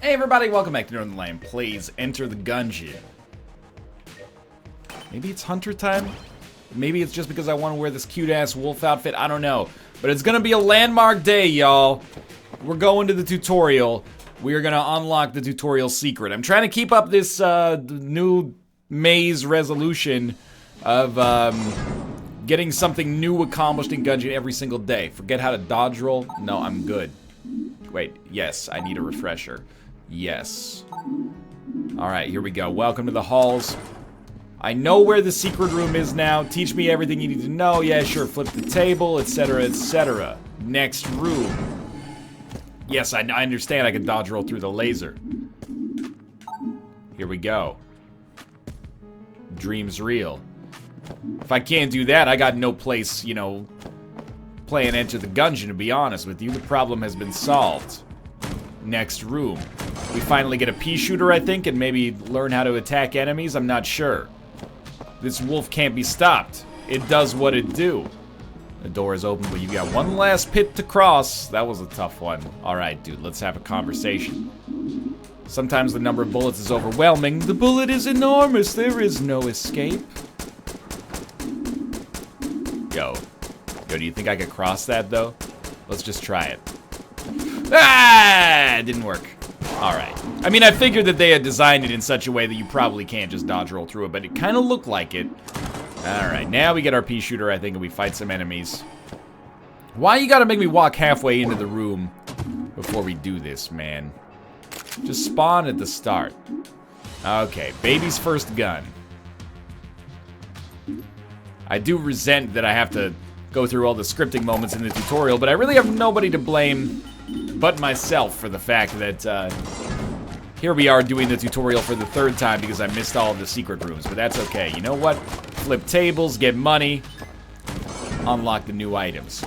Hey everybody, welcome back to Northernlion. Please enter the Gungeon. Maybe it's hunter time? Maybe it's just because I want to wear this cute-ass wolf outfit. I don't know. But it's gonna be a landmark day, y'all. We're going to the tutorial. We are gonna unlock the tutorial secret. I'm trying to keep up this new maze resolution of getting something new accomplished in Gungeon every single day. Forget how to dodge roll? No, I'm good. Wait, yes, I need a refresher. Yes. Alright, here we go. Welcome to the halls. I know where the secret room is now. Teach me everything you need to know. Yeah, sure. Flip the table, etc., etc. Next room. Yes, I understand I can dodge roll through the laser. Here we go. Dreams real. If I can't do that, I got no place, you know, playing Enter the Gungeon, to be honest with you. The problem has been solved. Next room. We finally get a pea shooter, I think, and maybe learn how to attack enemies. I'm not sure. This wolf can't be stopped. It does what it do. The door is open, but you got one last pit to cross. That was a tough one. Alright, dude, let's have a conversation. Sometimes the number of bullets is overwhelming. The bullet is enormous. There is no escape. Yo, do you think I could cross that, though? Let's just try it. Ah! It didn't work. Alright. I mean, I figured that they had designed it in such a way that you probably can't just dodge roll through it, but it kind of looked like it. Alright, now we get our pea shooter, I think, and we fight some enemies. Why you gotta make me walk halfway into the room before we do this, man? Just spawn at the start. Okay, baby's first gun. I do resent that I have to go through all the scripting moments in the tutorial, but I really have nobody to blame but myself for the fact that here we are doing the tutorial for the third time because I missed all of the secret rooms, but that's okay. You know what? Flip tables, get money, unlock the new items.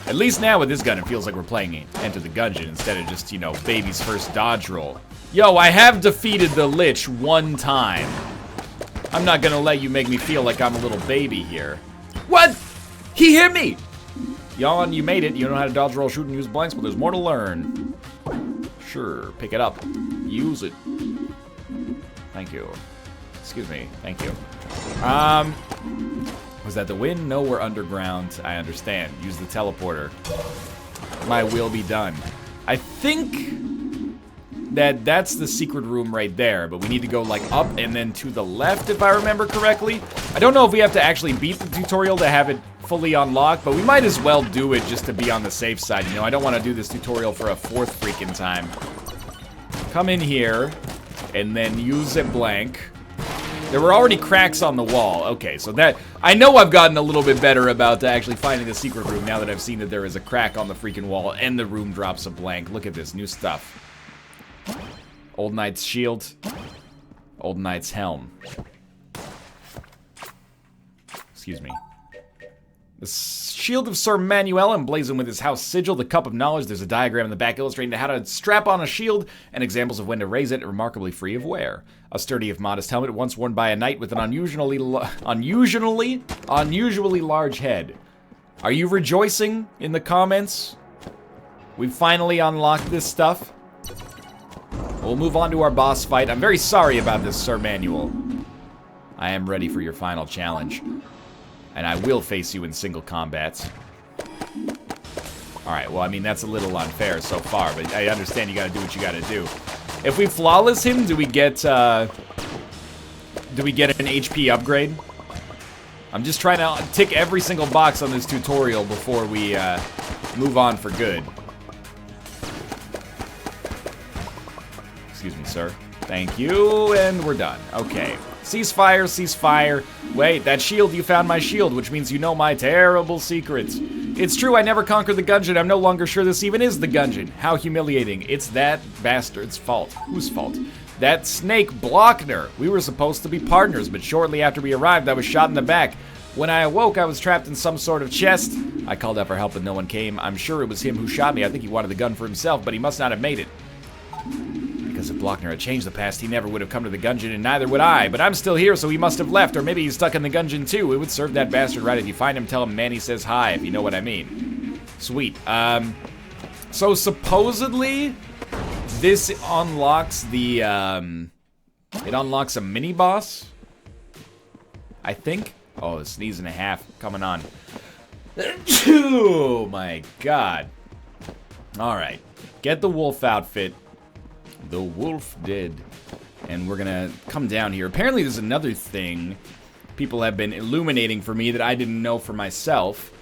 At least now with this gun, it feels like we're playing Enter the Gungeon instead of just, you know, baby's first dodge roll. Yo, I have defeated the Lich one time. I'm not gonna let you make me feel like I'm a little baby here. What? He hit me! Yawn, you made it. You know how to dodge roll, shoot, and use blanks, but there's more to learn. Sure, pick it up. Use it. Thank you. Excuse me. Thank you. Was that the wind? No, we're underground. I understand. Use the teleporter. My will be done. I think that's the secret room right there, but we need to go, like, up and then to the left, if I remember correctly. I don't know if we have to actually beat the tutorial to have it fully unlocked, but we might as well do it just to be on the safe side. You know, I don't want to do this tutorial for a fourth freaking time. Come in here, and then use it blank. There were already cracks on the wall. Okay, so that... I know I've gotten a little bit better about actually finding the secret room now that I've seen that there is a crack on the freaking wall, and the room drops a blank. Look at this, new stuff. Old Knight's shield. Old Knight's helm. Excuse me. The shield of Sir Manuel, emblazoned with his house sigil, the cup of knowledge. There's a diagram in the back illustrating how to strap on a shield and examples of when to raise it, remarkably free of wear. A sturdy if modest helmet, once worn by a knight with an unusually large head. Are you rejoicing in the comments? We've finally unlocked this stuff. We'll move on to our boss fight. I'm very sorry about this, Sir Manuel. I am ready for your final challenge. And I will face you in single combats. Alright, well, I mean, that's a little unfair so far, but I understand you gotta do what you gotta do. If we flawless him, do we get an HP upgrade? I'm just trying to tick every single box on this tutorial before we move on for good. Excuse me, sir. Thank you, and we're done. Okay. Ceasefire, ceasefire. Wait, that shield, you found my shield, which means you know my terrible secrets. It's true, I never conquered the Gungeon. I'm no longer sure this even is the Gungeon. How humiliating. It's that bastard's fault. Whose fault? That snake, Blockner. We were supposed to be partners, but shortly after we arrived, I was shot in the back. When I awoke, I was trapped in some sort of chest. I called out for help, but no one came. I'm sure it was him who shot me. I think he wanted the gun for himself, but he must not have made it. Because if Blockner had changed the past, he never would have come to the Gungeon, and neither would I. But I'm still here, so he must have left, or maybe he's stuck in the Gungeon too. It would serve that bastard right. If you find him, tell him Manny says hi, if you know what I mean. Sweet. So supposedly, This unlocks the, it unlocks a mini-boss, I think. Oh, a sneeze and a half coming on. Oh, my God. All right. Get the wolf outfit. The wolf dead. And we're gonna come down here. Apparently there's another thing people have been illuminating for me that I didn't know for myself.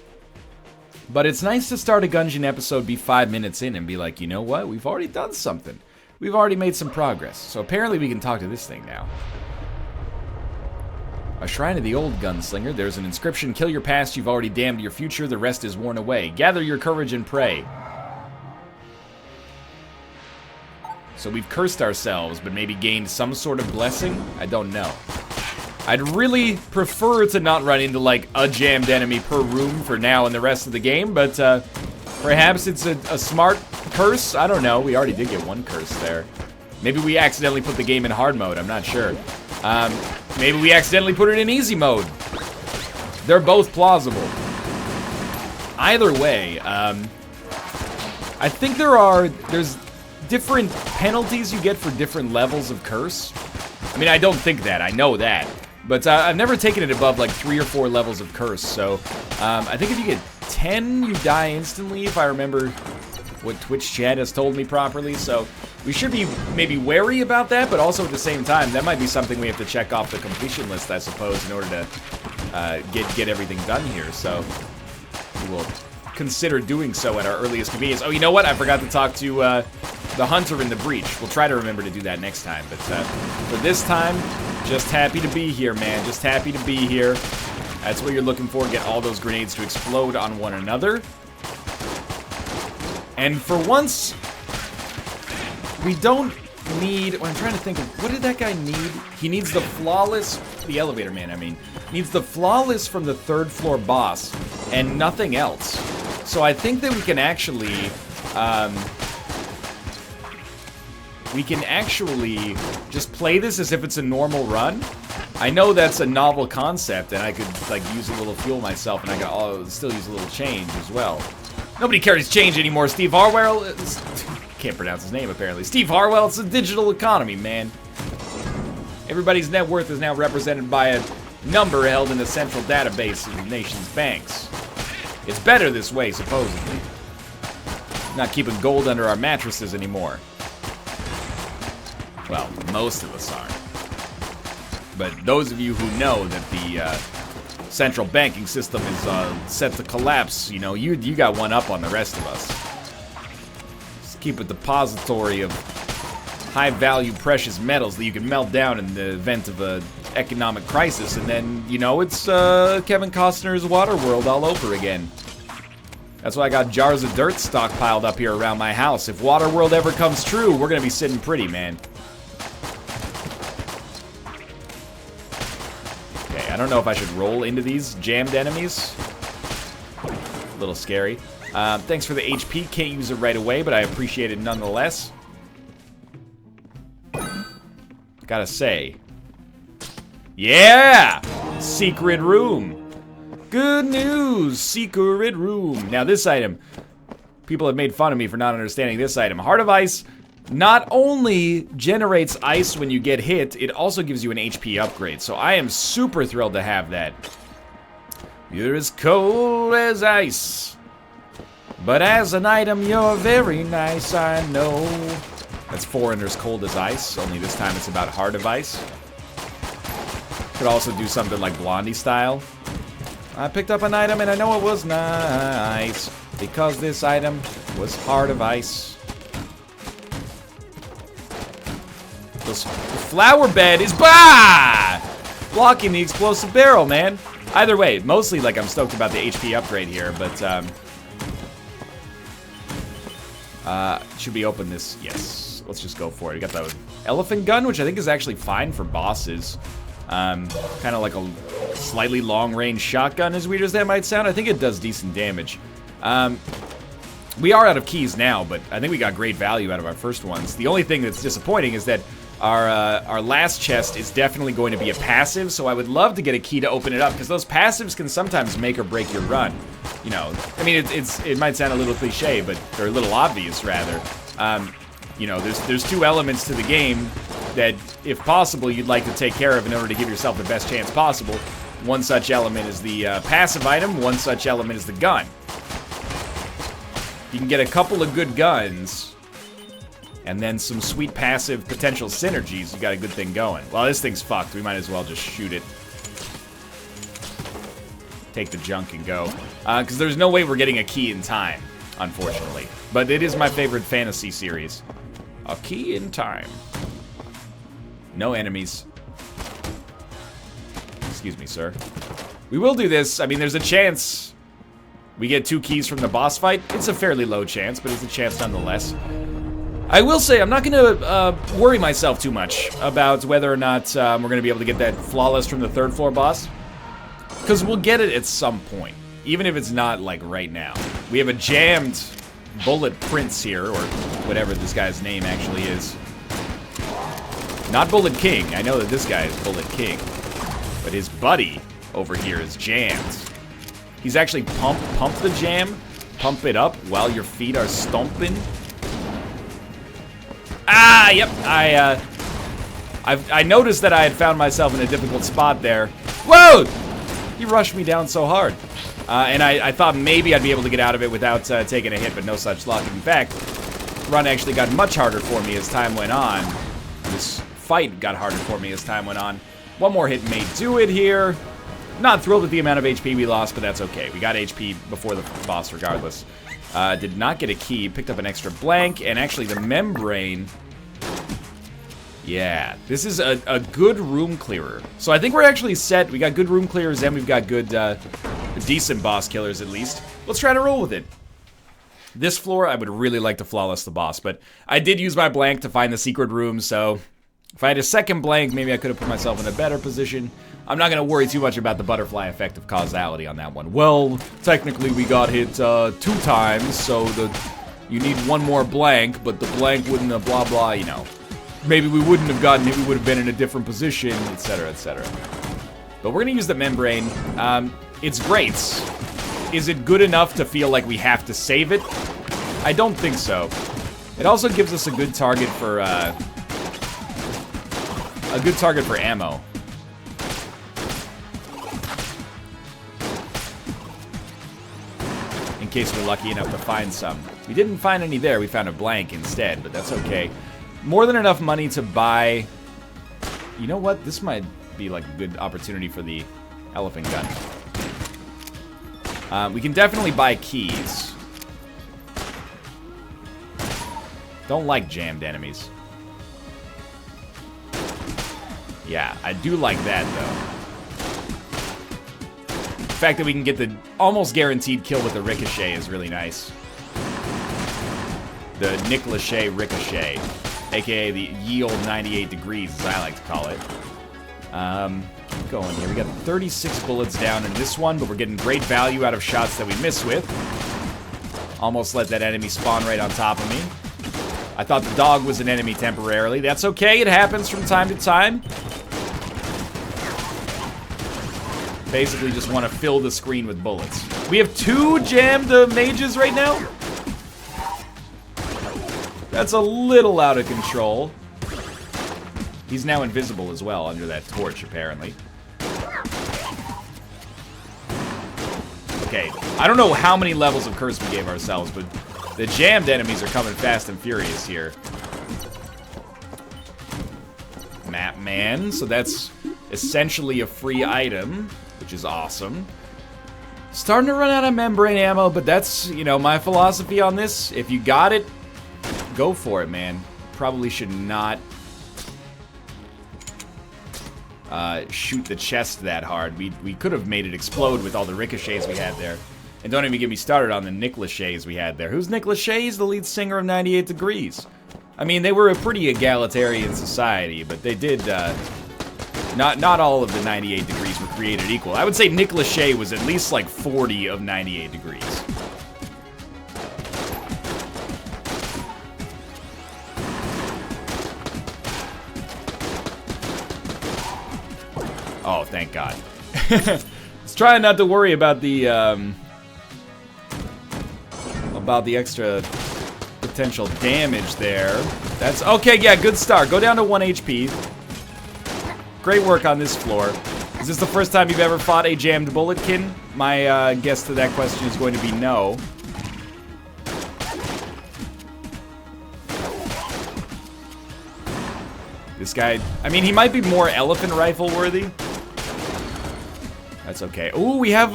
But it's nice to start a Gungeon episode, be 5 minutes in, and be like, you know what? We've already done something. We've already made some progress. So apparently we can talk to this thing now. A shrine of the old gunslinger. There's an inscription. Kill your past, you've already damned your future. The rest is worn away. Gather your courage and pray. So we've cursed ourselves, but maybe gained some sort of blessing? I don't know. I'd really prefer to not run into, like, a jammed enemy per room for now and the rest of the game, but perhaps it's a smart curse? I don't know. We already did get one curse there. Maybe we accidentally put the game in hard mode. I'm not sure. Maybe we accidentally put it in easy mode. They're both plausible. Either way, I think there's different penalties you get for different levels of curse. I mean, I don't think that. I know that. But I've never taken it above like 3 or 4 levels of curse. So I think if you get 10, you die instantly, if I remember what Twitch chat has told me properly. So we should be maybe wary about that, but also at the same time, that might be something we have to check off the completion list, I suppose, in order to get everything done here. So we will consider doing so at our earliest convenience. Oh, you know what? I forgot to talk to the hunter in the breach. We'll try to remember to do that next time. But for this time, just happy to be here, man. Just happy to be here. That's what you're looking for. Get all those grenades to explode on one another. And for once, we don't need... Well, I'm trying to think of... What did that guy need? He needs the flawless... The elevator man, I mean. Needs the flawless from the 3rd floor boss and nothing else. So I think that we can actually... we can actually just play this as if it's a normal run. I know that's a novel concept, and I could like use a little fuel myself, and I could still use a little change as well. Nobody carries change anymore. Steve Harwell, can't pronounce his name apparently. Steve Harwell, it's a digital economy, man. Everybody's net worth is now represented by a number held in the central database of the nation's banks. It's better this way, supposedly. Not keeping gold under our mattresses anymore. Well, most of us aren't. But those of you who know that the central banking system is set to collapse, you know, you got one up on the rest of us. Just keep a depository of high-value precious metals that you can melt down in the event of an economic crisis, and then, you know, it's Kevin Costner's Waterworld all over again. That's why I got jars of dirt stockpiled up here around my house. If Waterworld ever comes true, we're gonna be sitting pretty, man. Okay, I don't know if I should roll into these jammed enemies. A little scary. Thanks for the HP. Can't use it right away, but I appreciate it nonetheless. Gotta say. Yeah! Secret room. Good news! Secret room. Now this item, people have made fun of me for not understanding this item. Heart of Ice not only generates ice when you get hit, it also gives you an HP upgrade. So I am super thrilled to have that. You're as cold as ice, but as an item you're very nice, I know. That's Foreigner's Cold as Ice, only this time it's about Heart of Ice. Could also do something like Blondie style. I picked up an item and I know it was nice, because this item was Heart of Ice. This flower bed is blocking the explosive barrel, man. Either way, mostly like I'm stoked about the HP upgrade here, but should we open this? Yes, let's just go for it. We got the elephant gun, which I think is actually fine for bosses. Kind of like a slightly long-range shotgun, as weird as that might sound. I think it does decent damage. We are out of keys now, but I think we got great value out of our first ones. The only thing that's disappointing is that our last chest is definitely going to be a passive, so I would love to get a key to open it up, because those passives can sometimes make or break your run. You know, I mean, it might sound a little cliche, but they're a little obvious, rather. You know, there's two elements to the game that, if possible, you'd like to take care of in order to give yourself the best chance possible. One such element is the passive item, one such element is the gun. You can get a couple of good guns, and then some sweet passive potential synergies, you got a good thing going. Well, this thing's fucked. We might as well just shoot it. Take the junk and go. Because there's no way we're getting a key in time, unfortunately. But it is my favorite fantasy series. A key in time. No enemies. Excuse me, sir. We will do this. I mean, there's a chance we get 2 keys from the boss fight. It's a fairly low chance, but it's a chance nonetheless. I will say, I'm not going to worry myself too much about whether or not we're going to be able to get that flawless from the 3rd floor boss. Because we'll get it at some point, even if it's not, like, right now. We have a jammed Bullet Prince here, or whatever this guy's name actually is. Not Bullet King. I know that this guy is Bullet King. But his buddy over here is jammed. He's actually pump the jam. Pump it up while your feet are stomping. Ah, yep. I noticed that I had found myself in a difficult spot there. Whoa! He rushed me down so hard. And I thought maybe I'd be able to get out of it without taking a hit, but no such luck. In fact, the run actually got much harder for me as time went on. This fight got harder for me as time went on. One more hit may do it here. Not thrilled with the amount of HP we lost, but that's okay. We got HP before the boss regardless. Did not get a key, picked up an extra blank, and actually the membrane. Yeah, this is a good room clearer. So I think we're actually set. We got good room clearers and we've got good, decent boss killers at least. Let's try to roll with it. This floor, I would really like to flawless the boss, but I did use my blank to find the secret room, so if I had a second blank, maybe I could have put myself in a better position. I'm not going to worry too much about the butterfly effect of causality on that one. Well, technically we got hit 2 times, so you need 1 more blank, but the blank wouldn't have blah blah, you know. Maybe we wouldn't have gotten it, we would have been in a different position, etc., etc. But we're going to use the membrane. It's great. Is it good enough to feel like we have to save it? I don't think so. It also gives us a good target for ammo. In case we're lucky enough to find some. We didn't find any there, we found a blank instead, but that's okay. More than enough money to buy... You know what? This might be like a good opportunity for the elephant gun. We can definitely buy keys. Don't like jammed enemies. Yeah, I do like that, though. The fact that we can get the almost guaranteed kill with the ricochet is really nice. The Nick Lachey ricochet, aka the ye old 98 degrees, as I like to call it. Keep going here. We got 36 bullets down in this one, but we're getting great value out of shots that we miss with. Almost let that enemy spawn right on top of me. I thought the dog was an enemy temporarily. That's okay, it happens from time to time. Basically just want to fill the screen with bullets. We have 2 jammed mages right now? That's a little out of control. He's now invisible as well under that torch, apparently. Okay, I don't know how many levels of curse we gave ourselves, but the jammed enemies are coming fast and furious here. Map man, so that's essentially a free item, which is awesome. Starting to run out of membrane ammo, but that's, you know, my philosophy on this. If you got it, go for it, man. Probably should not shoot the chest that hard. We could have made it explode with all the ricochets we had there. And don't even get me started on the Nick Lachey's we had there. Who's Nick Lachey? He's the lead singer of 98 Degrees. I mean, they were a pretty egalitarian society, but they did, not all of the 98 Degrees were created equal. I would say Nick Lachey was at least like 40 of 98 Degrees. Oh, thank God. Let's try not to worry about the extra potential damage there. That's okay. Yeah, good start. Go down to 1 HP. Great work on this floor. Is this the first time you've ever fought a jammed bulletkin? My guess to that question is going to be no. This guy, I mean, he might be more elephant rifle worthy. That's okay. Ooh, we have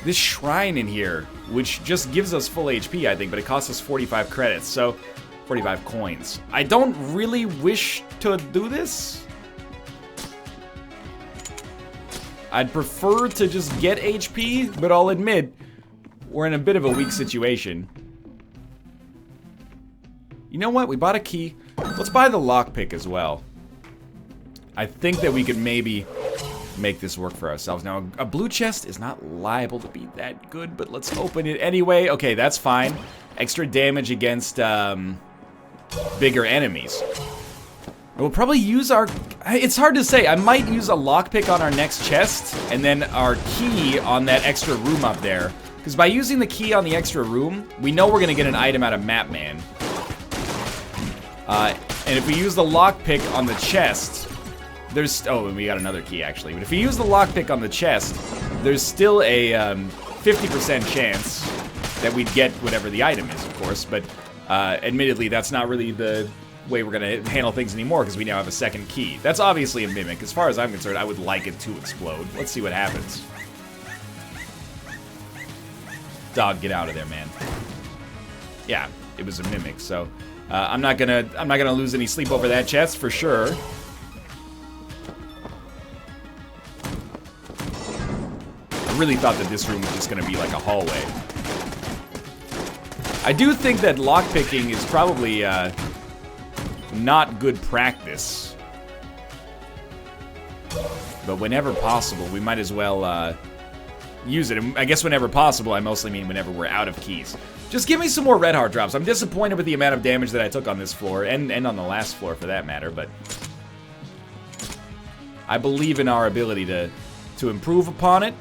this shrine in here, which just gives us full HP, I think, but it costs us 45 credits, so 45 coins. I don't really wish to do this. I'd prefer to just get HP, but I'll admit, we're in a bit of a weak situation. You know what? We bought a key. Let's buy the lockpick as well. I think that we could maybe make this work for ourselves. Now, a blue chest is not liable to be that good, but let's open it anyway. Okay, that's fine. Extra damage against bigger enemies. We'll probably use our... It's hard to say. I might use a lockpick on our next chest, and then our key on that extra room up there. Because by using the key on the extra room, we know we're going to get an item out of Mapman. And if we use the lockpick on the chest, there's... Oh, and we got another key, actually. But if we use the lockpick on the chest, there's still a 50% chance that we'd get whatever the item is, of course. But admittedly, that's not really the way we're going to handle things anymore, because we now have a second key. That's obviously a mimic. As far as I'm concerned, I would like it to explode. Let's see what happens. Dog, get out of there, man. Yeah, it was a mimic, so... I'm not gonna lose any sleep over that chest for sure. I really thought that this room was just gonna be like a hallway. I do think that lockpicking is probably not good practice, but whenever possible, we might as well use it. And I guess whenever possible, I mostly mean whenever we're out of keys. Just give me some more red heart drops. I'm disappointed with the amount of damage that I took on this floor, and on the last floor for that matter, but I believe in our ability to improve upon it.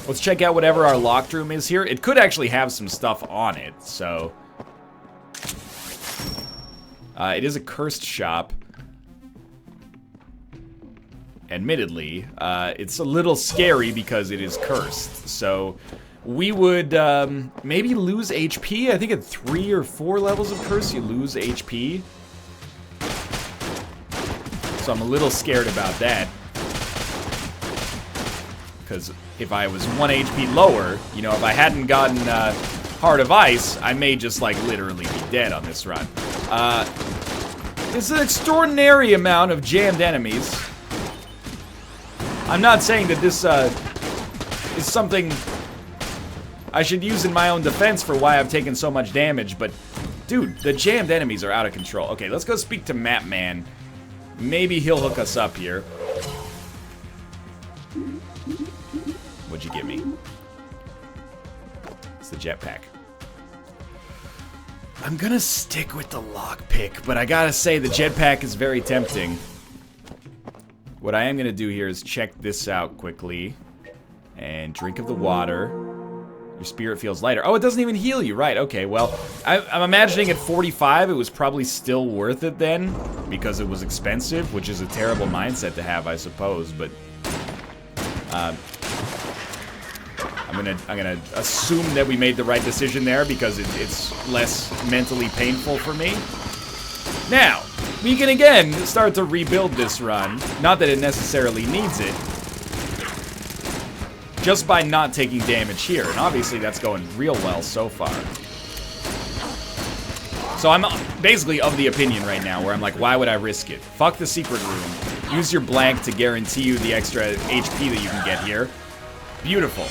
Let's check out whatever our locked room is here. It could actually have some stuff on it, so... it is a cursed shop. Admittedly, it's a little scary because it is cursed, so... We would maybe lose HP. I think at 3 or 4 levels of curse, you lose HP. So I'm a little scared about that. Because if I was 1 HP lower, you know, if I hadn't gotten Heart of Ice, I may just, like, literally be dead on this run. It's an extraordinary amount of jammed enemies. I'm not saying that this is something I should use in my own defense for why I've taken so much damage, but dude, the jammed enemies are out of control. Okay, let's go speak to Mapman. Maybe he'll hook us up here. What'd you give me? It's the jetpack. I'm gonna stick with the lockpick, but I gotta say the jetpack is very tempting. What I am gonna do here is check this out quickly. And drink of the water. Your spirit feels lighter. Oh, it doesn't even heal you. Right, okay, well, I'm imagining at 45 it was probably still worth it then, because it was expensive, which is a terrible mindset to have, I suppose, but... I'm gonna assume that we made the right decision there, because it's less mentally painful for me. Now, we can again start to rebuild this run. Not that it necessarily needs it. Just by not taking damage here, and obviously that's going real well so far. So I'm basically of the opinion right now where I'm like, why would I risk it? Fuck the secret room. Use your blank to guarantee you the extra HP that you can get here. Beautiful.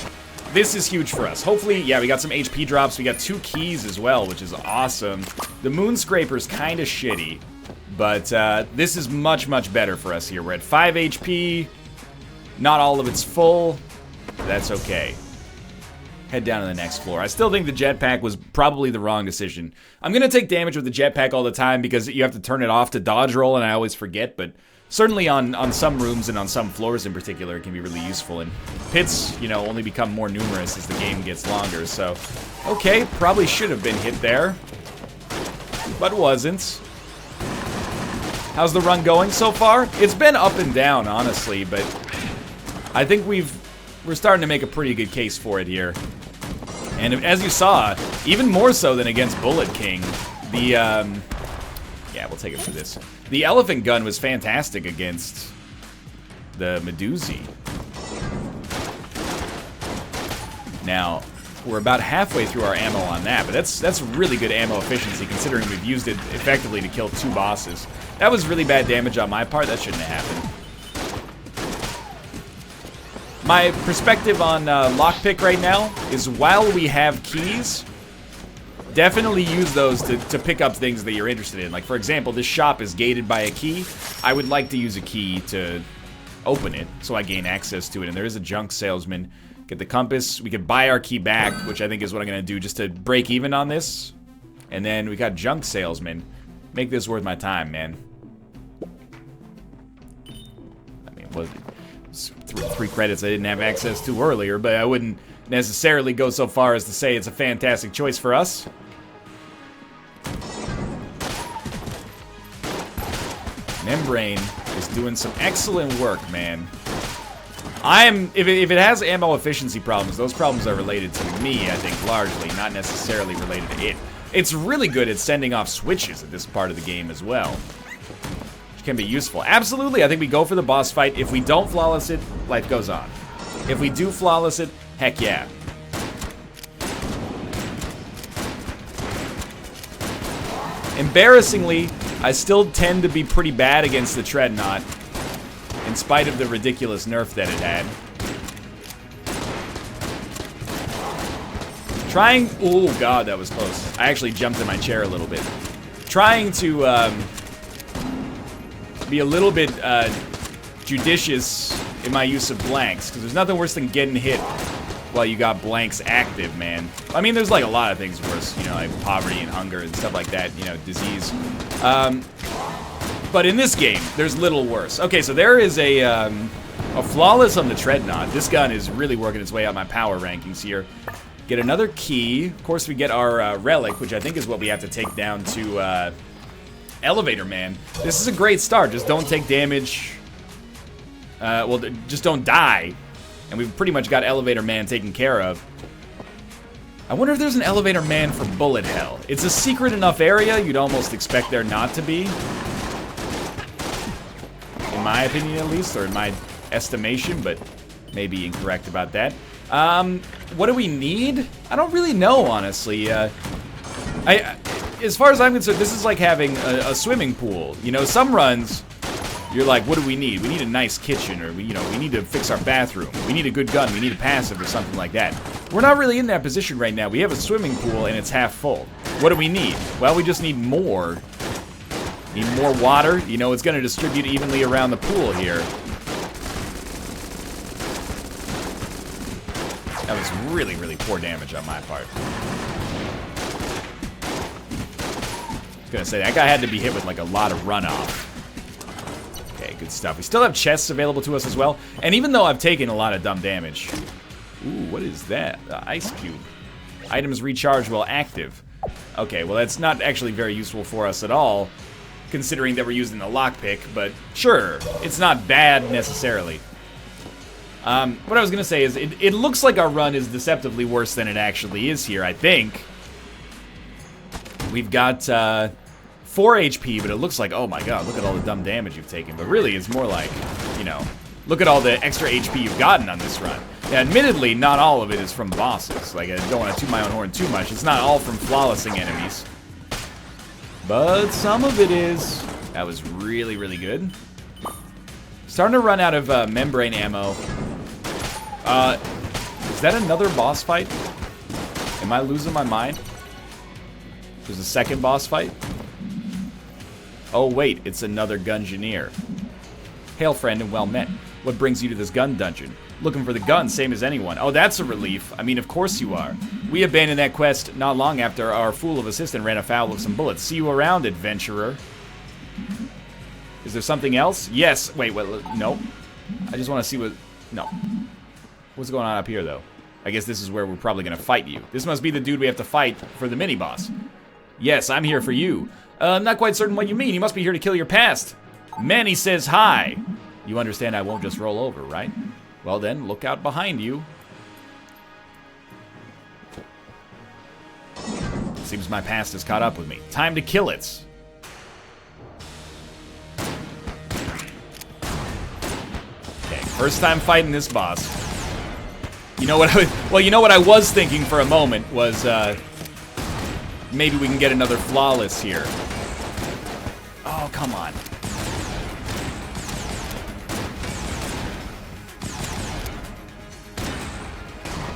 This is huge for us. Hopefully, yeah, we got some HP drops. We got 2 keys as well, which is awesome. The Moonscraper's kind of shitty, but this is much, much better for us here. We're at 5 HP. Not all of it's full. That's okay. Head down to the next floor. I still think the jetpack was probably the wrong decision. I'm going to take damage with the jetpack all the time because you have to turn it off to dodge roll, and I always forget, but certainly on some rooms and on some floors in particular, it can be really useful. And pits, you know, only become more numerous as the game gets longer, so... Okay, probably should have been hit there. but wasn't. How's the run going so far? It's been up and down, honestly, but I think we're starting to make a pretty good case for it here. And as you saw, even more so than against Bullet King, the, yeah, we'll take it for this. The elephant gun was fantastic against the Medusi. Now, we're about halfway through our ammo on that, but that's really good ammo efficiency considering we've used it effectively to kill 2 bosses. That was really bad damage on my part. That shouldn't have happened. My perspective on lockpick right now is while we have keys, definitely use those to pick up things that you're interested in. Like, for example, this shop is gated by a key. I would like to use a key to open it so I gain access to it. And there is a junk salesman. Get the compass. We could buy our key back, which I think is what I'm going to do just to break even on this. And then we got junk salesman. Make this worth my time, man. I mean, what? 3 credits I didn't have access to earlier, but I wouldn't necessarily go so far as to say it's a fantastic choice for us. Membrane is doing some excellent work, man. If it has ammo efficiency problems, those problems are related to me, I think, largely, not necessarily related to it. It's really good at sending off switches at this part of the game as well, which can be useful. Absolutely, I think we go for the boss fight. If we don't flawless it, life goes on. If we do flawless it, heck yeah. Embarrassingly, I still tend to be pretty bad against the Dreadnought, in spite of the ridiculous nerf that it had. Trying... Oh, God, that was close. I actually jumped in my chair a little bit. Trying to be a little bit judicious in my use of blanks, because there's nothing worse than getting hit while you got blanks active, man. I mean, there's like a lot of things worse, you know, like poverty and hunger and stuff like that, you know, disease. But in this game, there's little worse. Okay, so there is a flawless on the Dreadnought. This gun is really working its way up my power rankings here. Get another key. Of course, we get our relic, which I think is what we have to take down to Elevator Man. This is a great start. Just don't take damage. Well, just don't die. And we've pretty much got Elevator Man taken care of. I wonder if there's an Elevator Man for Bullet Hell. It's a secret enough area, you'd almost expect there not to be. In my opinion, at least, or in my estimation, but maybe incorrect about that. What do we need? I don't really know, honestly. As far as I'm concerned, this is like having a swimming pool. You know, some runs, you're like, what do we need? We need a nice kitchen, or we need to fix our bathroom. We need a good gun. We need a passive, or something like that. We're not really in that position right now. We have a swimming pool, and it's half full. What do we need? Well, we just need more. Need more water. You know, it's going to distribute evenly around the pool here. That was really, really poor damage on my part. I was going to say, that guy had to be hit with, like, a lot of runoff. Okay, good stuff. We still have chests available to us as well. And even though I've taken a lot of dumb damage... Ooh, what is that? Ice cube. Items recharge while active. Okay, well, that's not actually very useful for us at all, considering that we're using the lockpick, but sure, it's not bad necessarily. What I was going to say is, it looks like our run is deceptively worse than it actually is here, I think. We've got 4 HP, but it looks like, oh my god, look at all the dumb damage you've taken. But really, it's more like, you know, look at all the extra HP you've gotten on this run. Now, admittedly, not all of it is from bosses. Like, I don't want to toot my own horn too much. It's not all from flawlessing enemies. But some of it is. That was really, really good. Starting to run out of membrane ammo. Is that another boss fight? Am I losing my mind? There's a second boss fight? Oh, wait, it's another Gungeoneer. Hail, friend, and well met. What brings you to this gun dungeon? Looking for the gun, same as anyone. Oh, that's a relief. I mean, of course you are. We abandoned that quest not long after our fool of assistant ran afoul of some bullets. See you around, adventurer. Is there something else? Yes. Wait, no. I just want to see what... No. What's going on up here, though? I guess this is where we're probably going to fight you. This must be the dude we have to fight for the mini-boss. Yes, I'm here for you. I'm not quite certain what you mean. You must be here to kill your past. Manny says hi. You understand I won't just roll over, right? Well then, look out behind you. Seems my past has caught up with me. Time to kill it. Okay, first time fighting this boss. You know what I was thinking for a moment was, maybe we can get another flawless here. Oh, come on.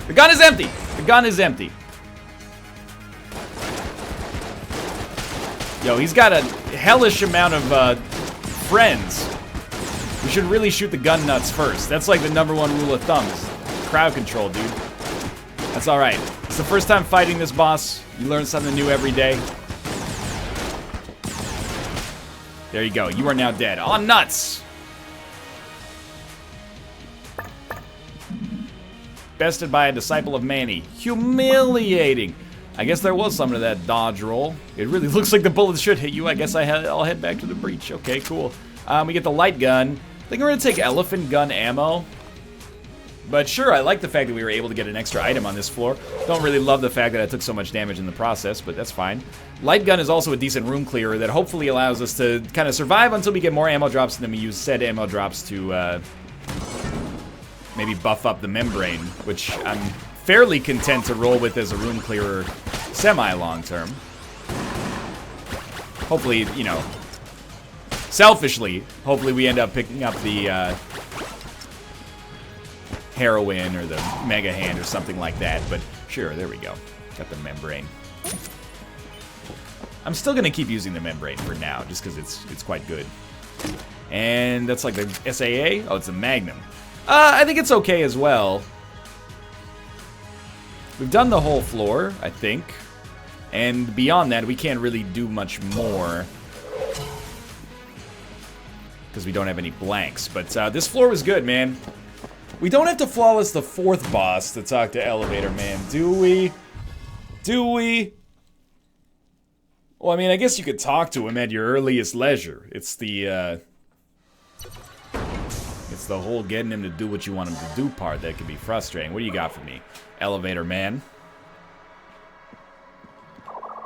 The gun is empty. The gun is empty. Yo, he's got a hellish amount of friends. We should really shoot the gun nuts first. That's like the #1 rule of thumb. Is crowd control, dude. That's alright. It's the first time fighting this boss. You learn something new every day. There you go. You are now dead. On nuts! Bested by a disciple of Manny. Humiliating. I guess there was some of that dodge roll. It really looks like the bullets should hit you. I guess I'll head back to the breach. Okay, cool. We get the light gun. I think we're gonna take elephant gun ammo. But sure, I like the fact that we were able to get an extra item on this floor. Don't really love the fact that I took so much damage in the process, but that's fine. Light gun is also a decent room clearer that hopefully allows us to kind of survive until we get more ammo drops, and then we use said ammo drops to maybe buff up the membrane, which I'm fairly content to roll with as a room clearer semi-long term. Hopefully, you know, selfishly, hopefully we end up picking up the heroin or the mega hand or something like that, but sure, there we go. Got the membrane. I'm still gonna keep using the membrane for now, just because it's quite good. And that's like the SAA? Oh, it's a Magnum. I think it's okay as well. We've done the whole floor, I think. And beyond that, we can't really do much more. Because we don't have any blanks. But this floor was good, man. We don't have to flawless the 4th boss to talk to Elevator Man, do we? Do we? Well, I mean, I guess you could talk to him at your earliest leisure. It's the whole getting him to do what you want him to do part that can be frustrating. What do you got for me, Elevator Man?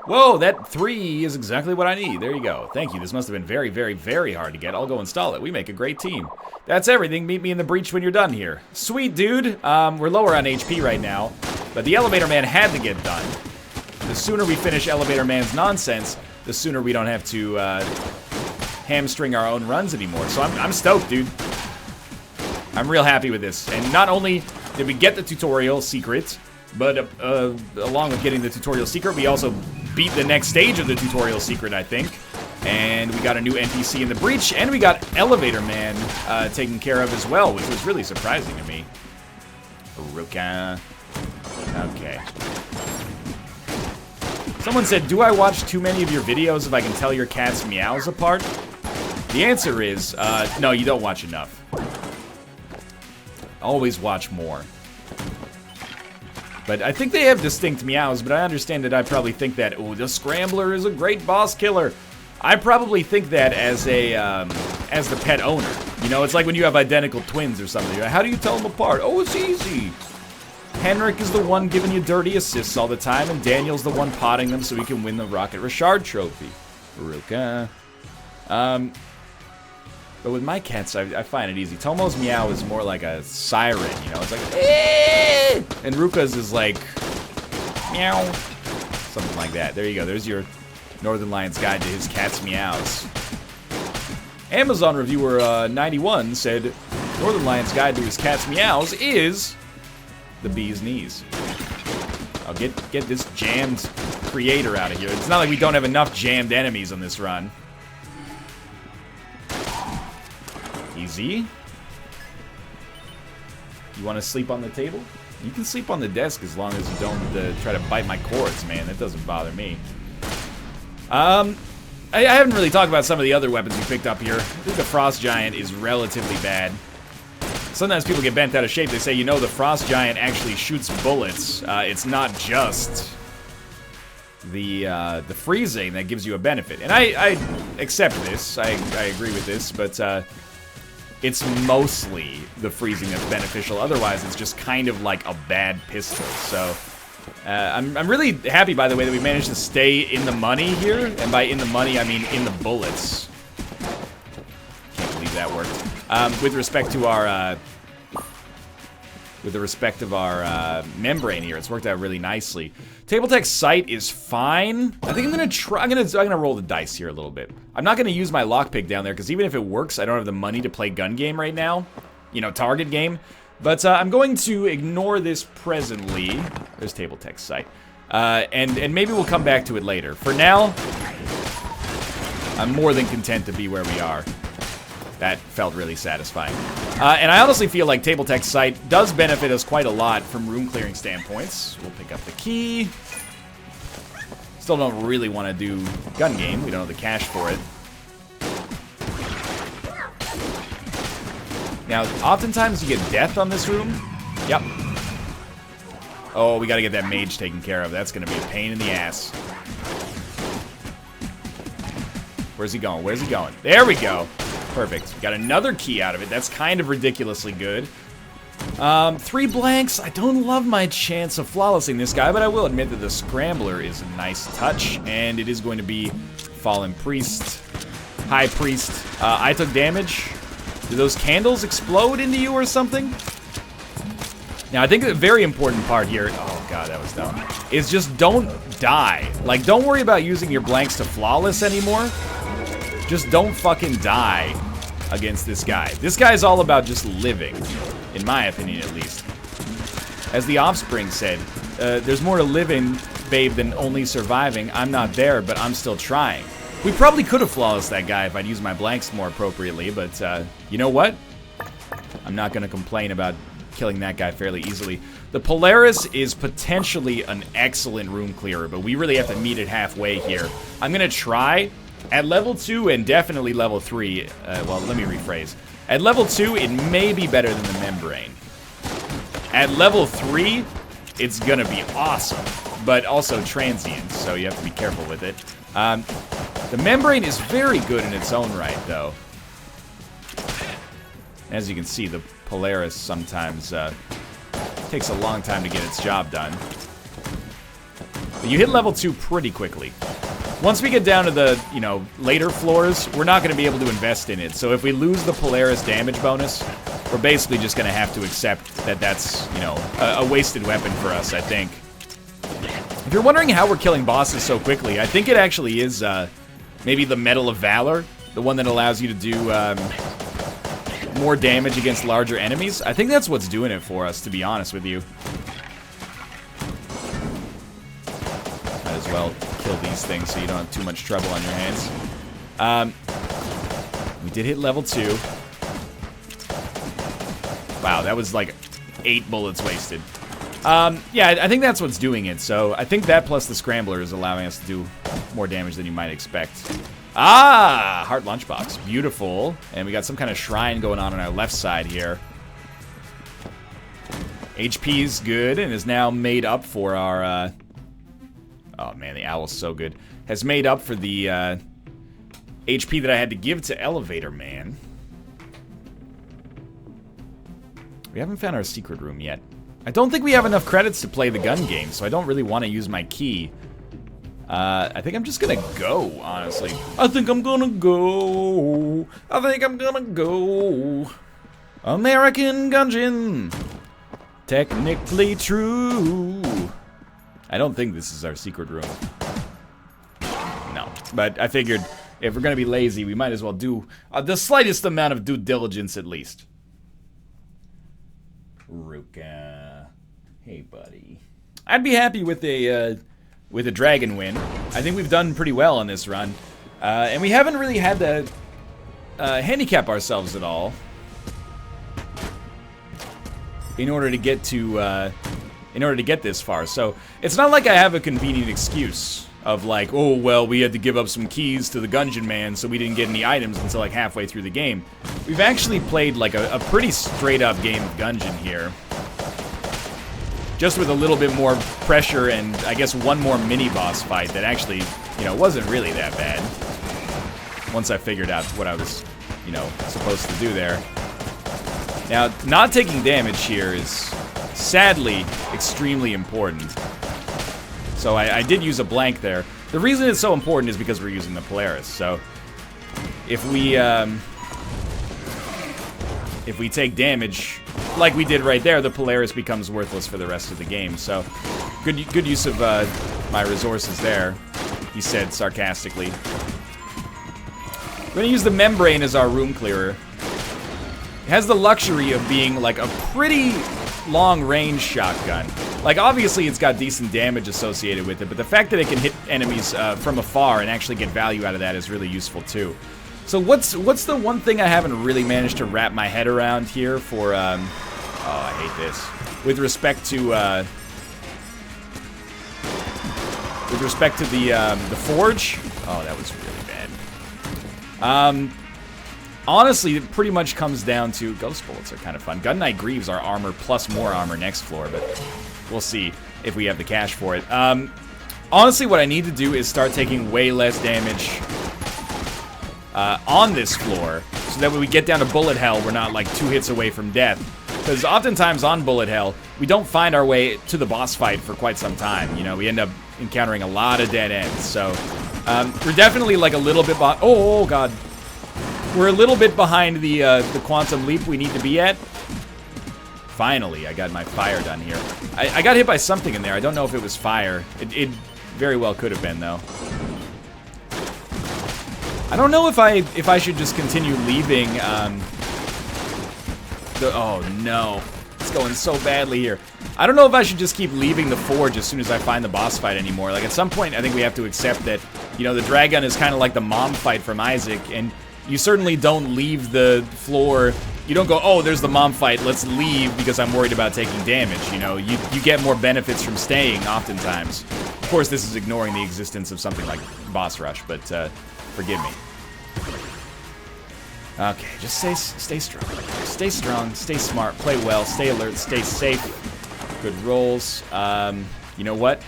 Whoa, that 3 is exactly what I need. There you go. Thank you. This must have been very, very, very hard to get. I'll go install it. We make a great team. That's everything. Meet me in the breach when you're done here. Sweet, dude. We're lower on HP right now, but the Elevator Man had to get done. The sooner we finish Elevator Man's nonsense, the sooner we don't have to hamstring our own runs anymore. So I'm stoked, dude. I'm real happy with this. And not only did we get the tutorial secret, but along with getting the tutorial secret, we also beat the next stage of the tutorial secret, I think. And we got a new NPC in the breach, and we got Elevator Man taken care of as well, which was really surprising to me. Ruka. Okay. Someone said, do I watch too many of your videos if I can tell your cat's meows apart? The answer is, no, you don't watch enough. Always watch more. But I think they have distinct meows, but I understand that I probably think that, oh, the Scrambler is a great boss killer. I probably think that as a, as the pet owner. You know, it's like when you have identical twins or something. How do you tell them apart? Oh, it's easy. Henrik is the one giving you dirty assists all the time, and Daniel's the one potting them so he can win the Rocket Richard trophy. Ruka. But with my cats, I find it easy. Tomo's meow is more like a siren, you know? It's like, eh! And Ruka's is like, meow. Something like that. There you go. There's your Northernlion's guide to his cat's meows. Amazon reviewer 91 said, Northernlion's guide to his cat's meows is the bee's knees. I'll get this jammed creator out of here. It's not like we don't have enough jammed enemies on this run. Easy. You want to sleep on the table? You can sleep on the desk as long as you don't try to bite my cords, man. That doesn't bother me. I haven't really talked about some of the other weapons we picked up here. I think the Frost Giant is relatively bad. Sometimes people get bent out of shape. They say, you know, the Frost Giant actually shoots bullets. It's not just the freezing that gives you a benefit. And I accept this. I agree with this, but it's mostly the freezing that's beneficial. Otherwise, it's just kind of like a bad pistol. So I'm really happy, by the way, that we managed to stay in the money here. And by in the money, I mean in the bullets. Can't believe that worked. With respect to our membrane here, it's worked out really nicely. Table Tech Sight is fine. I think I'm gonna try. I'm gonna roll the dice here a little bit. I'm not gonna use my lockpick down there because even if it works, I don't have the money to play gun game right now. You know, target game. But I'm going to ignore this presently. There's Table Tech Sight, and maybe we'll come back to it later. For now, I'm more than content to be where we are. That felt really satisfying. And I honestly feel like Table Tech Sight does benefit us quite a lot from room clearing standpoints. We'll pick up the key. Still don't really want to do gun game. We don't have the cash for it. Now, oftentimes you get death on this room. Yep. Oh, we got to get that mage taken care of. That's going to be a pain in the ass. Where's he going? Where's he going? There we go. Perfect. Got another key out of it. That's kind of ridiculously good. 3 blanks. I don't love my chance of flawlessing this guy, but I will admit that the Scrambler is a nice touch, and it is going to be Fallen Priest, High Priest. I took damage. Do those candles explode into you or something? Now, I think a very important part here, oh god, that was dumb, is just don't die. Like, don't worry about using your blanks to flawless anymore. Just don't fucking die against this guy. This guy is all about just living, in my opinion at least. As the Offspring said, there's more to living, babe, than only surviving. I'm not there, but I'm still trying. We probably could have flawless that guy if I'd used my blanks more appropriately, but you know what? I'm not going to complain about killing that guy fairly easily. The Polaris is potentially an excellent room clearer, but we really have to meet it halfway here. I'm going to try. At level 2 and definitely level 3, well, let me rephrase. At level 2, it may be better than the membrane. At level 3, it's gonna be awesome, but also transient, so you have to be careful with it. The membrane is very good in its own right, though. As you can see, the Polaris sometimes takes a long time to get its job done. But you hit level 2 pretty quickly. Once we get down to the, you know, later floors, we're not going to be able to invest in it. So if we lose the Polaris damage bonus, we're basically just going to have to accept that that's, you know, a wasted weapon for us, I think. If you're wondering how we're killing bosses so quickly, I think it actually is maybe the Medal of Valor, the one that allows you to do more damage against larger enemies. I think that's what's doing it for us, to be honest with you. Might as well kill these things so you don't have too much trouble on your hands. We did hit level 2. Wow, that was like 8 bullets wasted. Yeah, I think that's what's doing it. So I think that plus the Scrambler is allowing us to do more damage than you might expect. Ah, Heart Lunchbox. Beautiful. And we got some kind of shrine going on our left side here. HP's good and is now made up for our... oh man, the owl's so good. Has made up for the HP that I had to give to Elevator Man. We haven't found our secret room yet. I don't think we have enough credits to play the gun game, so I don't really want to use my key. I think I'm just gonna go, honestly. I think I'm gonna go. I think I'm gonna go. American Gungeon. Technically true. I don't think this is our secret room. No, but I figured if we're gonna be lazy, we might as well do the slightest amount of due diligence at least. Ruka. Hey, buddy. I'd be happy with a dragon win. I think we've done pretty well on this run. And we haven't really had to handicap ourselves at all in order to get to this far. So it's not like I have a convenient excuse of like, oh well, we had to give up some keys to the Gungeon man, so we didn't get any items until like halfway through the game. We've actually played like a pretty straight up game of Gungeon here. just with a little bit more pressure and, I guess, one more mini-boss fight that actually, you know, wasn't really that bad. Once I figured out what I was, you know, supposed to do there. Now, not taking damage here is, sadly, extremely important. So I did use a blank there. The reason it's so important is because we're using the Polaris. So if we take damage, like we did right there, the Polaris becomes worthless for the rest of the game. So good use of my resources there, he said sarcastically. We're gonna use the membrane as our room clearer. It has the luxury of being like a pretty long-range shotgun. Like, obviously it's got decent damage associated with it, but the fact that it can hit enemies from afar and actually get value out of that is really useful too. So what's the one thing I haven't really managed to wrap my head around here for, oh, I hate this. With respect to the forge? Oh, that was really bad. Honestly, it pretty much comes down to ghost bullets are kind of fun. Gun Knight Greaves are armor plus more armor next floor, but we'll see if we have the cash for it. Honestly, what I need to do is start taking way less damage on this floor, so that when we get down to bullet hell, we're not like 2 hits away from death. Because oftentimes on bullet hell, we don't find our way to the boss fight for quite some time. You know, we end up encountering a lot of dead ends. So we're definitely like a little bit behind. Oh god. We're a little bit behind the quantum leap we need to be at. Finally, I got my fire done here. I got hit by something in there. I don't know if it was fire. It very well could have been, though. I don't know if I should just continue leaving. Oh no, it's going so badly here. I don't know if I should just keep leaving the forge as soon as I find the boss fight anymore. Like, at some point, I think we have to accept that, you know, the dragon is kind of like the mom fight from Isaac, and you certainly don't leave the floor. You don't go, oh, there's the mom fight, let's leave because I'm worried about taking damage. You know, you get more benefits from staying oftentimes. Of course, this is ignoring the existence of something like boss rush, but forgive me. Okay, just stay strong. Stay strong, stay smart, play well, stay alert, stay safe. Good rolls. You know what?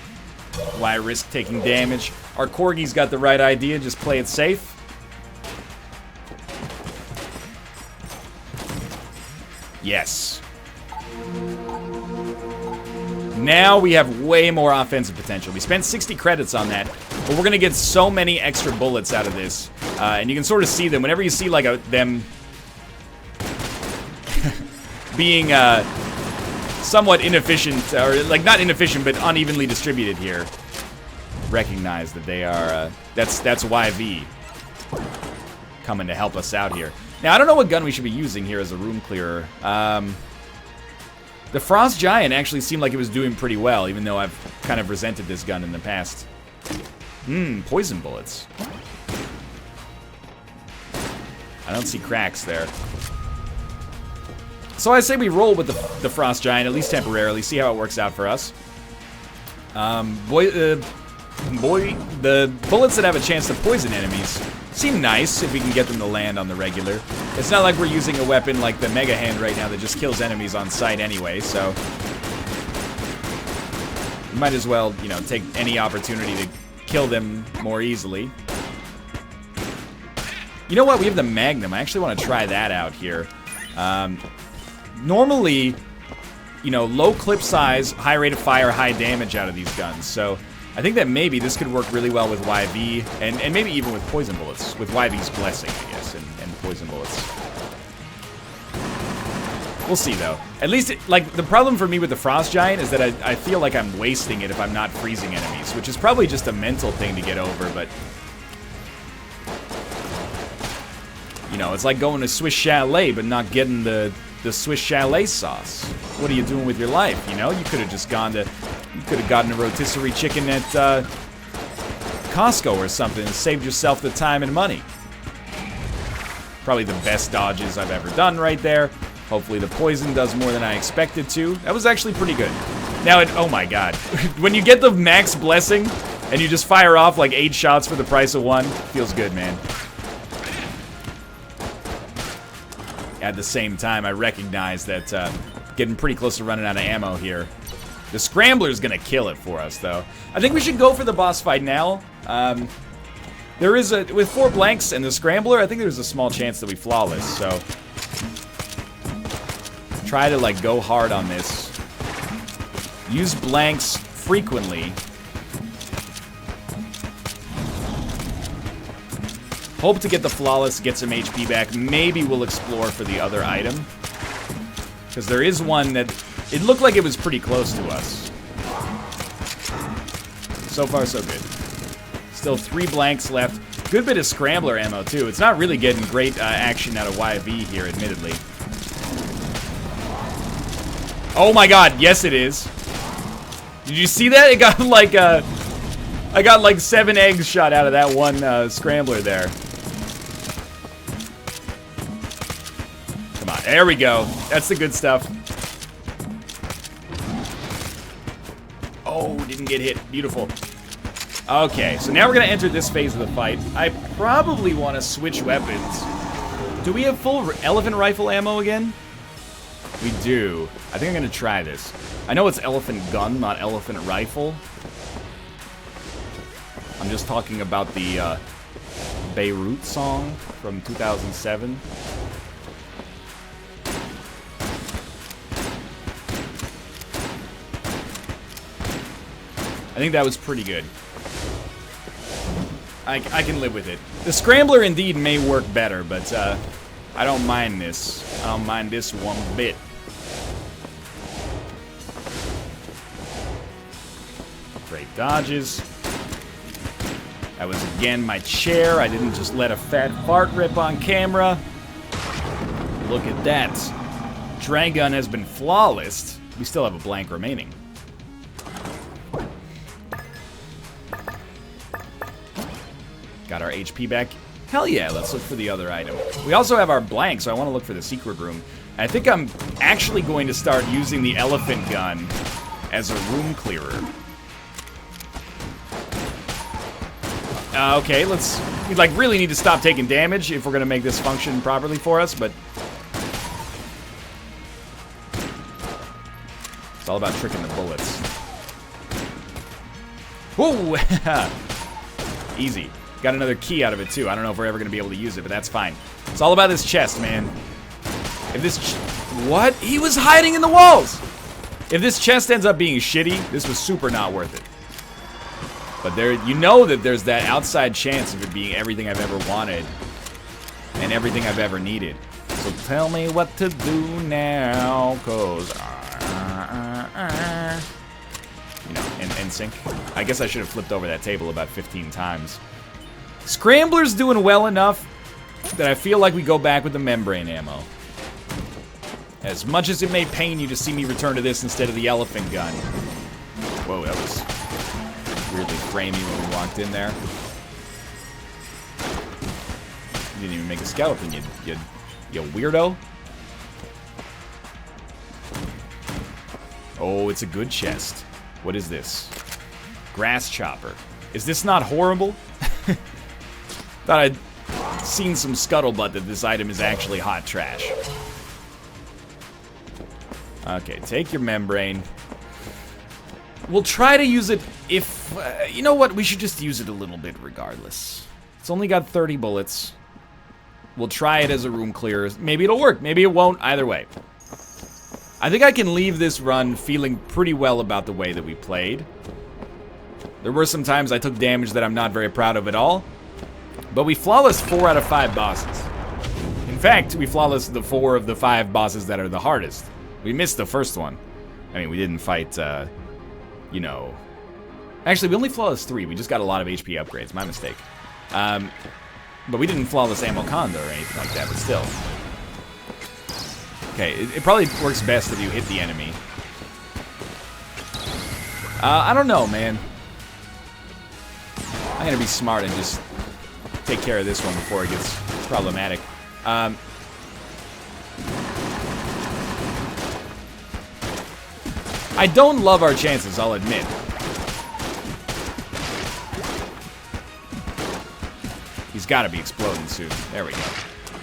Why risk taking damage? Our Corgi's got the right idea, just play it safe. Yes. Now we have way more offensive potential. We spent 60 credits on that, but we're gonna get so many extra bullets out of this. And you can sort of see them. Whenever you see like them being somewhat inefficient, or like not inefficient, but unevenly distributed here, recognize that they are, that's YV coming to help us out here. Now, I don't know what gun we should be using here as a room clearer. The Frost Giant actually seemed like it was doing pretty well, even though I've kind of resented this gun in the past. Poison bullets. I don't see cracks there. So I say we roll with the Frost Giant, at least temporarily, see how it works out for us. The bullets that have a chance to poison enemies seem nice if we can get them to land on the regular. It's not like we're using a weapon like the Mega Hand right now that just kills enemies on sight anyway, so we might as well, you know, take any opportunity to kill them more easily. You know what? We have the Magnum. I actually want to try that out here. Normally, you know, low clip size, high rate of fire, high damage out of these guns, so I think that maybe this could work really well with YV, and maybe even with poison bullets, with YV's blessing, I guess, and poison bullets. We'll see, though. At least, like, the problem for me with the Frost Giant is that I feel like I'm wasting it if I'm not freezing enemies, which is probably just a mental thing to get over, but you know, it's like going to Swiss Chalet but not getting the Swiss Chalet sauce. What are you doing with your life, you know? You could have just gone to, you could have gotten a rotisserie chicken at Costco or something and saved yourself the time and money. Probably the best dodges I've ever done right there. Hopefully the poison does more than I expected to. That was actually pretty good. Now, oh my god. When you get the max blessing and you just fire off like 8 shots for the price of 1, feels good, man. At the same time, I recognize that getting pretty close to running out of ammo here. The Scrambler's gonna kill it for us, though. I think we should go for the boss fight now. There is with 4 blanks and the Scrambler, I think there's a small chance that we flawless, so... Try to, like, go hard on this. Use blanks frequently. Hope to get the flawless, get some HP back. Maybe we'll explore for the other item. Because there is one that... It looked like it was pretty close to us. So far, so good. Still 3 blanks left. Good bit of Scrambler ammo, too. It's not really getting great action out of YV here, admittedly. Oh my god, yes it is. Did you see that? It got like, I got like 7 eggs shot out of that one Scrambler there. Come on, there we go. That's the good stuff. Oh, didn't get hit. Beautiful. Okay, so now we're gonna enter this phase of the fight. I probably want to switch weapons. Do we have full elephant rifle ammo again? We do. I think I'm gonna try this. I know it's elephant gun, not elephant rifle. I'm just talking about the Beirut song from 2007. I think that was pretty good. I can live with it. The Scrambler indeed may work better, but I don't mind this. I don't mind this one bit. Great dodges. That was again my chair. I didn't just let a fat fart rip on camera. Look at that. Dragon has been flawless. We still have a blank remaining. Got our HP back. Hell yeah, let's look for the other item. We also have our blank, so I want to look for the secret room. I think I'm actually going to start using the elephant gun as a room clearer. Okay, we like really need to stop taking damage if we're gonna make this function properly for us, but it's all about tricking the bullets. Whoa! Easy. Got another key out of it too. I don't know if we're ever gonna be able to use it, but that's fine. It's all about this chest, man. If this what? He was hiding in the walls! If this chest ends up being shitty, this was super not worth it. But there, you know that there's that outside chance of it being everything I've ever wanted and everything I've ever needed. So tell me what to do now, cause you know, in sync. I guess I should have flipped over that table about 15 times. Scrambler's doing well enough that I feel like we go back with the membrane ammo. As much as it may pain you to see me return to this instead of the elephant gun. Whoa, that was weirdly framey when we walked in there. You didn't even make a skeleton, you weirdo. Oh, it's a good chest. What is this? Grass chopper. Is this not horrible? Thought I'd seen some scuttlebutt that this item is actually hot trash. Okay, take your membrane. We'll try to use it if... you know what? We should just use it a little bit regardless. It's only got 30 bullets. We'll try it as a room clearer. Maybe it'll work. Maybe it won't. Either way. I think I can leave this run feeling pretty well about the way that we played. There were some times I took damage that I'm not very proud of at all. But we flawless 4 out of 5 bosses. In fact, we flawless the 4 of the 5 bosses that are the hardest. We missed the first one. I mean, we didn't fight... you know, actually we only flawless 3. We just got a lot of HP upgrades. My mistake. But we didn't flawless ammo condo or anything like that. But still, okay. It probably works best if you hit the enemy. I don't know, man. I'm gonna be smart and just take care of this one before it gets problematic. I don't love our chances, I'll admit. He's gotta be exploding soon. There we go.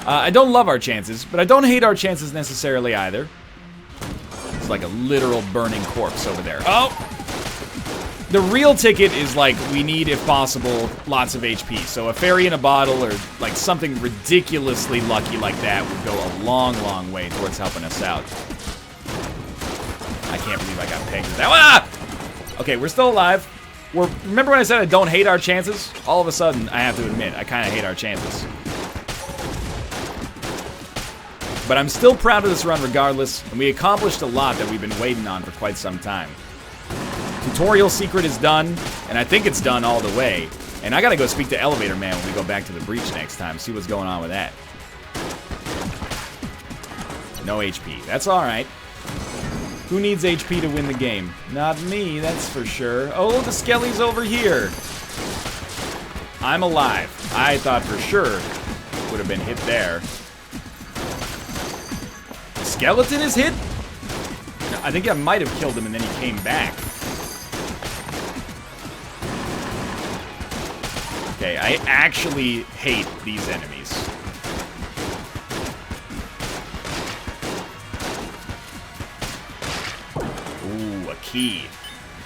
I don't love our chances, but I don't hate our chances necessarily either. It's like a literal burning corpse over there. Oh! The real ticket is like, we need, if possible, lots of HP. So a fairy in a bottle or like something ridiculously lucky like that would go a long, long way towards helping us out. I can't believe I got pegged with that. Ah! Okay, we're still alive. Remember when I said I don't hate our chances? All of a sudden, I have to admit, I kind of hate our chances. But I'm still proud of this run regardless, and we accomplished a lot that we've been waiting on for quite some time. Tutorial secret is done, and I think it's done all the way. And I gotta go speak to Elevator Man when we go back to the breach next time, see what's going on with that. No HP, that's alright. Who needs HP to win the game? Not me, that's for sure. Oh, the Skelly's over here. I'm alive. I thought for sure would have been hit there. The skeleton is hit? No, I think I might have killed him and then he came back. Okay, I actually hate these enemies. Ooh, a key.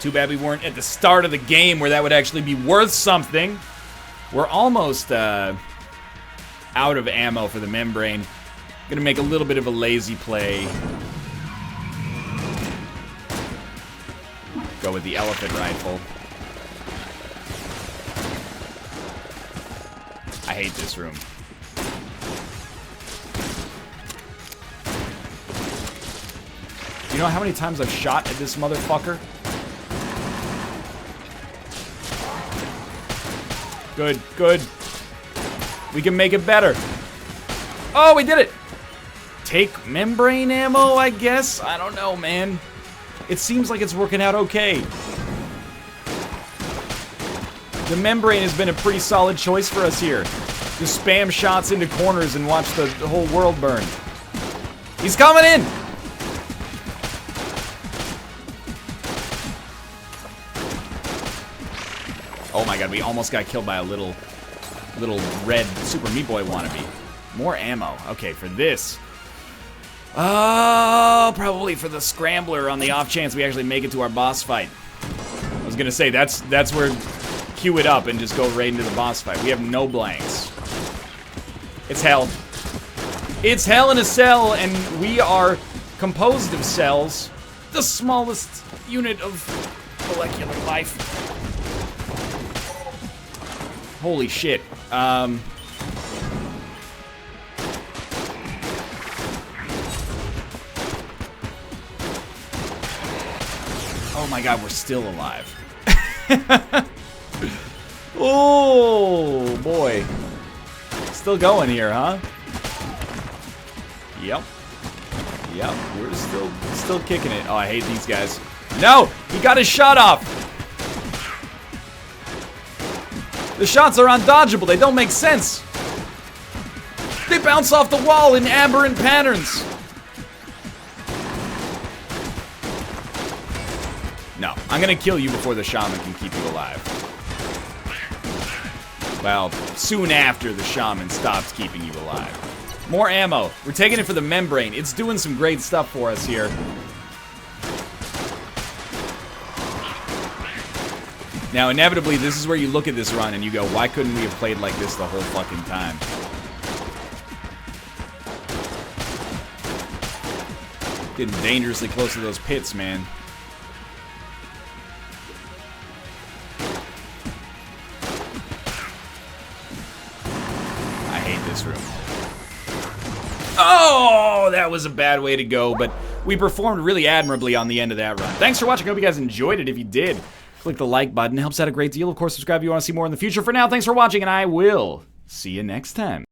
Too bad we weren't at the start of the game where that would actually be worth something. We're almost out of ammo for the membrane. Gonna make a little bit of a lazy play. Go with the elephant rifle. I hate this room. You know how many times I've shot at this motherfucker? Good, good. We can make it better. Oh, we did it! Take membrane ammo, I guess? I don't know, man. It seems like it's working out okay. The membrane has been a pretty solid choice for us here. Just spam shots into corners and watch the whole world burn. He's coming in! Oh my god, we almost got killed by a little red Super Meat Boy wannabe. More ammo. Okay, for this. Oh, probably for the scrambler on the off chance we actually make it to our boss fight. I was gonna say, that's where queue it up and just go right into the boss fight. We have no blanks. It's hell. It's hell in a cell, and we are composed of cells. The smallest unit of molecular life. Holy shit. Oh my god, we're still alive. Oh boy. Still going here, huh? Yep. Yep, we're still kicking it. Oh, I hate these guys. No! He got his shot off! The shots are undodgeable, they don't make sense. They bounce off the wall in aberrant patterns. No, I'm gonna kill you before the shaman can keep you alive. Well, soon after the shaman stops keeping you alive. More ammo. We're taking it for the membrane. It's doing some great stuff for us here. Now, inevitably, this is where you look at this run and you go, why couldn't we have played like this the whole fucking time? Getting dangerously close to those pits, man. I hate this room. Oh, that was a bad way to go, but we performed really admirably on the end of that run. Thanks for watching. I hope you guys enjoyed it. If you did, click the like button. It helps out a great deal. Of course, subscribe if you want to see more in the future. For now, thanks for watching, and I will see you next time.